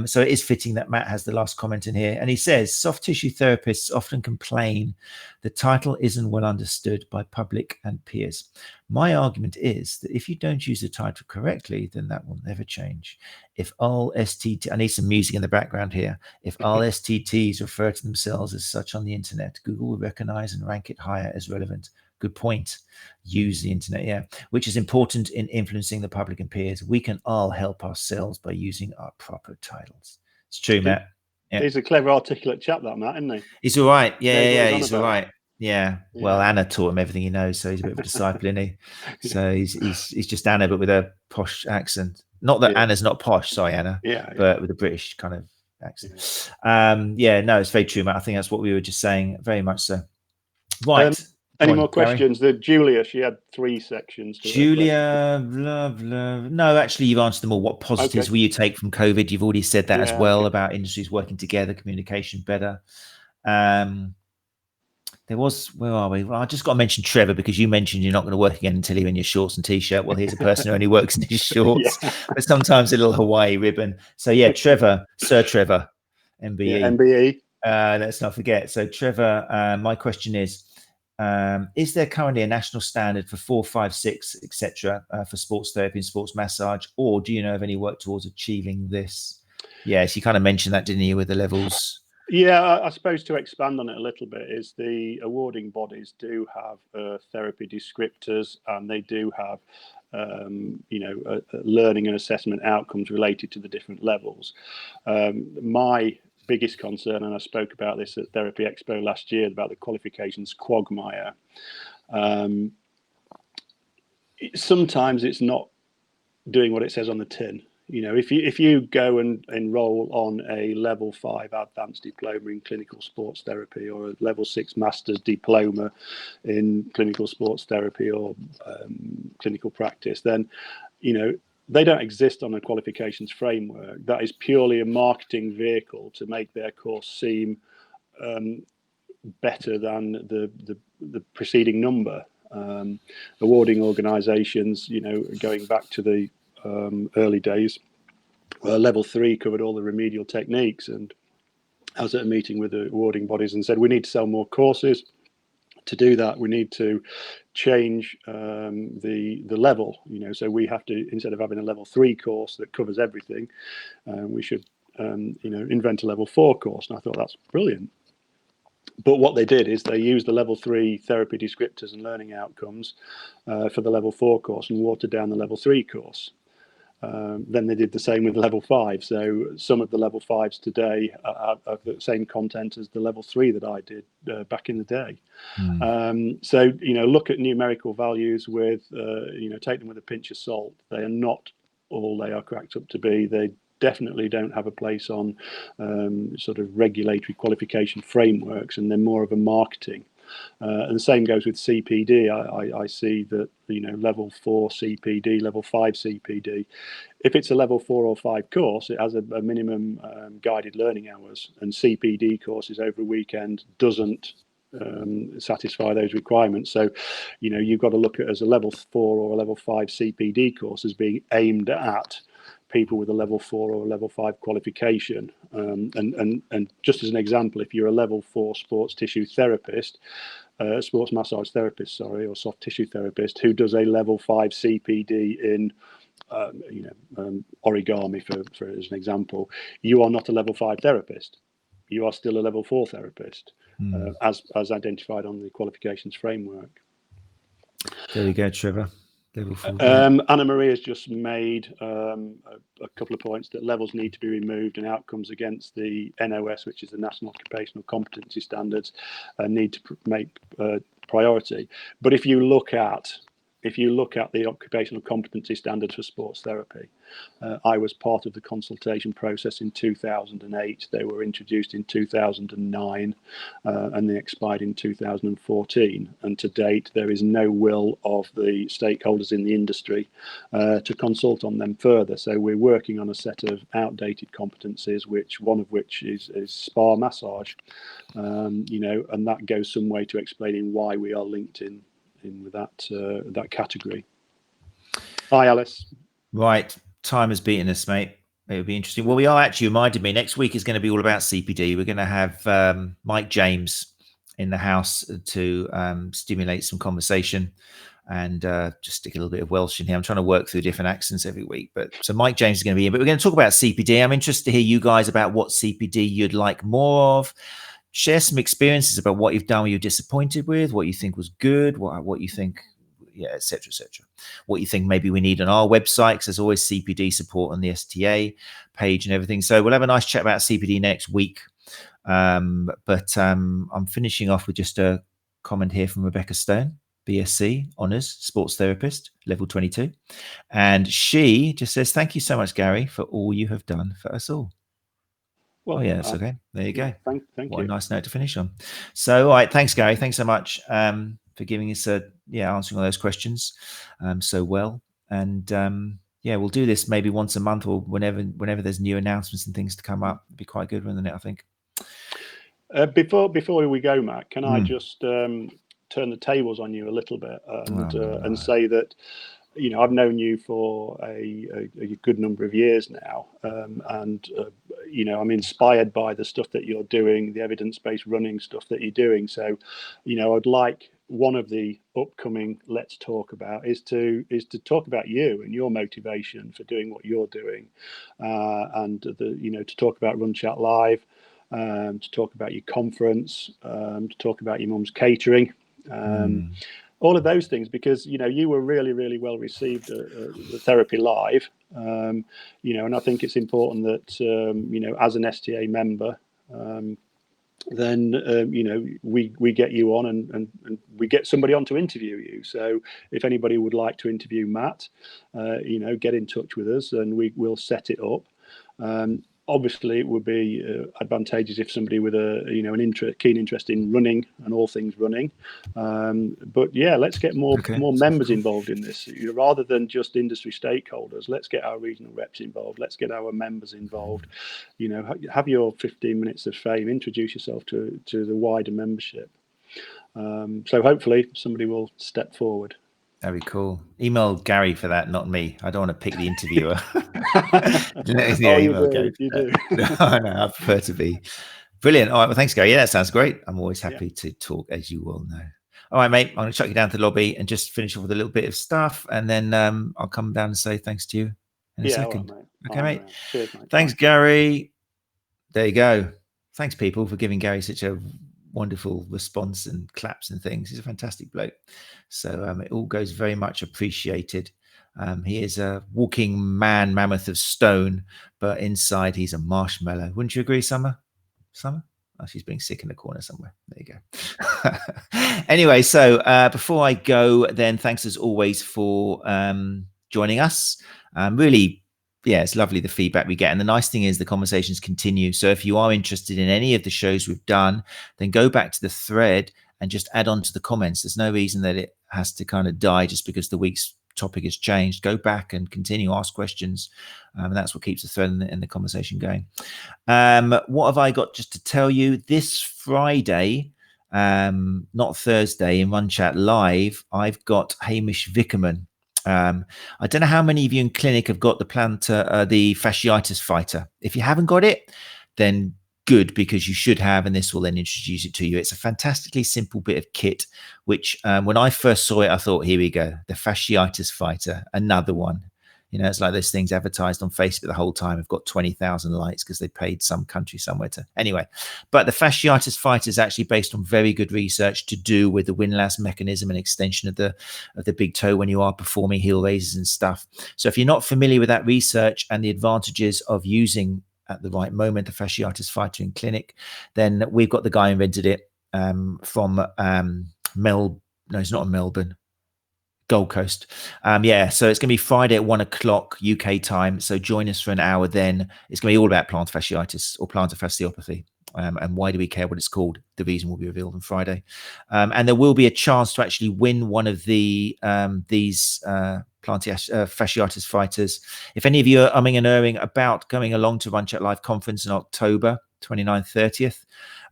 So it is fitting that Matt has the last comment in here. And he says, soft tissue therapists often complain the title isn't well understood by public and peers. My argument is that if you don't use the title correctly, then that will never change. If all STT, I need some music in the background here. If all STTs refer to themselves as such on the internet, Google will recognize and rank it higher as relevant. Good point. Use the internet, yeah, which is important in influencing the public and peers. We can all help ourselves by using our proper titles. It's true, Matt. Yeah. He's a clever, articulate chap, that Matt, isn't he? He's all right. Yeah, he's all right. Yeah. Yeah. Well, Anna taught him everything he knows, so he's a bit of a disciple, isn't he? So he's just Anna, but with a posh accent. Not that Anna's not posh, sorry, Anna. But with a British kind of accent. No, it's very true, Matt. I think that's what we were just saying. Very much so. Right. Any more questions? Julia, she had 3 sections. Julia, love. No, actually, you've answered them all. What positives will you take from COVID? You've already said that as well, about industries working together, communication better. There was, where are we? Well, I just got to mention Trevor, because you mentioned you're not going to work again until you're in your shorts and t-shirt. Well, here's a person who only works in his shorts, but sometimes a little Hawaii ribbon. So yeah, Trevor, Sir Trevor, MBE. Yeah, MBE. Let's not forget. So Trevor, my question is there currently a national standard for 4, 5, 6, etc. For sports therapy and sports massage, or do you know of any work towards achieving this? Yes, you kind of mentioned that, didn't you, with the levels? Yeah, I suppose to expand on it a little bit is the awarding bodies do have therapy descriptors, and they do have learning and assessment outcomes related to the different levels. My biggest concern, and I spoke about this at Therapy Expo last year, about the qualifications quagmire. Sometimes it's not doing what it says on the tin. If you go and enroll on a level 5 advanced diploma in clinical sports therapy, or a level 6 master's diploma in clinical sports therapy or clinical practice, then they don't exist on a qualifications framework. That is purely a marketing vehicle to make their course seem better than the preceding number. Awarding organisations, going back to the early days, level 3 covered all the remedial techniques, and I was at a meeting with the awarding bodies and said we need to sell more courses. To do that, we need to change the level, so we have to, instead of having a level 3 course that covers everything, we should invent a level 4 course. And I thought that's brilliant. But what they did is they used the level 3 therapy descriptors and learning outcomes for the level 4 course and watered down the level 3 course. Then they did the same with level 5. So some of the level 5s today are the same content as the level 3 that I did back in the day. So, look at numerical values with, take them with a pinch of salt. They are not all they are cracked up to be. They definitely don't have a place on sort of regulatory qualification frameworks, and they're more of a marketing. And the same goes with CPD. I see that, level 4 CPD, level 5 CPD, if it's a level 4 or 5 course, it has a minimum guided learning hours, and CPD courses over a weekend doesn't satisfy those requirements. So, you've got to look at as a level 4 or a level 5 CPD course as being aimed at people with a level 4 or a level 5 qualification. And just as an example, if you're a level 4 sports tissue therapist, sports massage therapist, or soft tissue therapist who does a level 5 CPD in origami, for as an example, you are not a level 5 therapist. You are still a level 4 therapist, as identified on the qualifications framework. There we go, Trevor. Level 4. Anna Marie has just made a couple of points that levels need to be removed and outcomes against the NOS, which is the National Occupational Competency Standards, need to make priority. But if you look at the occupational competency standards for sports therapy, I was part of the consultation process in 2008. They were introduced in 2009, and they expired in 2014. And to date, there is no will of the stakeholders in the industry to consult on them further. So we're working on a set of outdated competencies, one of which is spa massage, and that goes some way to explaining why we are linked in with that category. Hi, Alice. Right, time has beaten us, mate. It'll be interesting. Well, we are actually reminded me next week is going to be all about CPD. We're going to have Mike James in the house to stimulate some conversation and just stick a little bit of Welsh in here. I'm trying to work through different accents every week, so Mike James is going to be in. But we're going to talk about CPD. I'm interested to hear you guys about what CPD you'd like more of. Share some experiences about what you've done, what you're disappointed with, what you think was good, what you think, etc., etc. What you think maybe we need on our website, because there's always CPD support on the STA page and everything. So we'll have a nice chat about CPD next week. But I'm finishing off with just a comment here from Rebecca Stone, BSc Honours Sports Therapist, level 22. And she just says, thank you so much, Gary, for all you have done for us all. Well, that's okay. There you go. Thank What you. a nice note to finish on. So, all right, thanks, Gary. Thanks so much for giving us answering all those questions so well. And we'll do this maybe once a month or whenever there's new announcements and things to come up. It'd be quite good, wouldn't it? I think. Before we go, Matt, can I just turn the tables on you a little bit and say that, I've known you for a good number of years now, and I'm inspired by the stuff that you're doing, the evidence-based running stuff that you're doing. So, I'd like one of the upcoming Let's Talk About is to talk about you and your motivation for doing what you're doing, and to talk about Run Chat Live, to talk about your conference, to talk about your mum's catering. All of those things, because you were really, really well received at the Therapy Live, and I think it's important that as an STA member, then we get you on and we get somebody on to interview you. So if anybody would like to interview Matt, get in touch with us and we'll set it up. Obviously, it would be advantageous if somebody with a keen interest in running and all things running. But let's get more members involved in this, rather than just industry stakeholders. Let's get our regional reps involved. Let's get our members involved. Have your 15 minutes of fame. Introduce yourself to the wider membership. So hopefully somebody will step forward. That'd be cool. Email Gary for that, not me. I don't want to pick the interviewer. You do. No, I prefer to be. Brilliant. All right, well, thanks, Gary. Yeah, that sounds great. I'm always happy to talk, as you all know. All right, mate, I'm going to chuck you down to the lobby and just finish off with a little bit of stuff, and then I'll come down and say thanks to you in a second. Right, mate. Okay, mate. Cheers, mate. Thanks, Gary. There you go. Thanks, people, for giving Gary such a wonderful response and claps and things. He's a fantastic bloke. So it all goes very much appreciated. He is a walking mammoth of stone, but inside he's a marshmallow. Wouldn't you agree, Summer? Summer? Oh, she's being sick in the corner somewhere. There you go. Anyway, so before I go, then thanks as always for joining us. Really, yeah, it's lovely the feedback we get. And the nice thing is the conversations continue. So if you are interested in any of the shows we've done, then go back to the thread and just add on to the comments. There's no reason that it has to kind of die just because the week's topic has changed. Go back and continue, ask questions. And that's what keeps the thread and the conversation going. What have I got just to tell you? This Friday, not Thursday, in Run Chat Live, I've got Hamish Vickerman. I don't know how many of you in clinic have got the the fasciitis fighter. If you haven't got it, then good, because you should have, and this will then introduce it to you. It's a fantastically simple bit of kit, which when I first saw it, I thought, here we go, the fasciitis fighter, another one. You know, it's like those things advertised on Facebook the whole time have got 20,000 likes because they paid some country somewhere to. Anyway, but the fasciitis fighter is actually based on very good research to do with the windlass mechanism and extension of the big toe when you are performing heel raises and stuff. So if you're not familiar with that research and the advantages of using at the right moment the fasciitis fighter in clinic, then we've got the guy who invented it from no, it's not in Melbourne. Gold Coast. Yeah, so it's going to be Friday at 1 o'clock UK time. So join us for an hour then. It's going to be all about plantar fasciitis or plantar fasciopathy. And why do we care what it's called? The reason will be revealed on Friday. And there will be a chance to actually win one of these plantar fasciitis fighters. If any of you are umming and erring about going along to Run Chat Live conference in October 29th,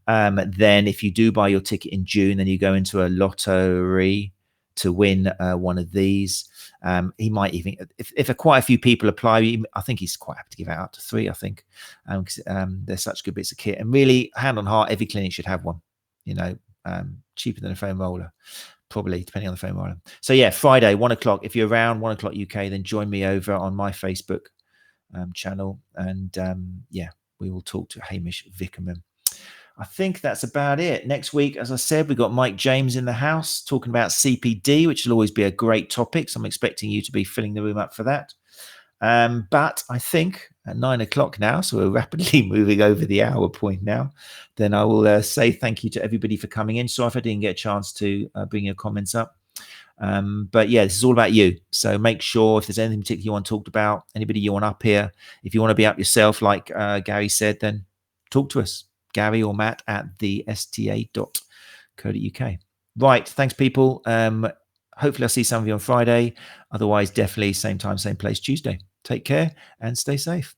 30th, then if you do buy your ticket in June, then you go into a lottery to win one of these. He might even, if quite a few people apply, I think he's quite happy to give out to 3, I think. They're such good bits of kit. And really, hand on heart, every clinic should have one, you know, cheaper than a foam roller, probably, depending on the foam roller. So yeah, Friday, 1 o'clock. If you're around 1 o'clock UK, then join me over on my Facebook channel. And yeah, we will talk to Hamish Vickerman. I think that's about it. Next week, as I said, we've got Mike James in the house talking about CPD, which will always be a great topic. So I'm expecting you to be filling the room up for that. But I think at 9 o'clock now, so we're rapidly moving over the hour point now, then I will say thank you to everybody for coming in. Sorry if I didn't get a chance to bring your comments up. But yeah, this is all about you. So make sure if there's anything particular you want talked about, anybody you want up here, if you want to be up yourself, like Gary said, then talk to us. Gary or Matt at the sta.co.uk. Right. Thanks, people. Hopefully I'll see some of you on Friday. Otherwise, definitely same time, same place Tuesday. Take care and stay safe.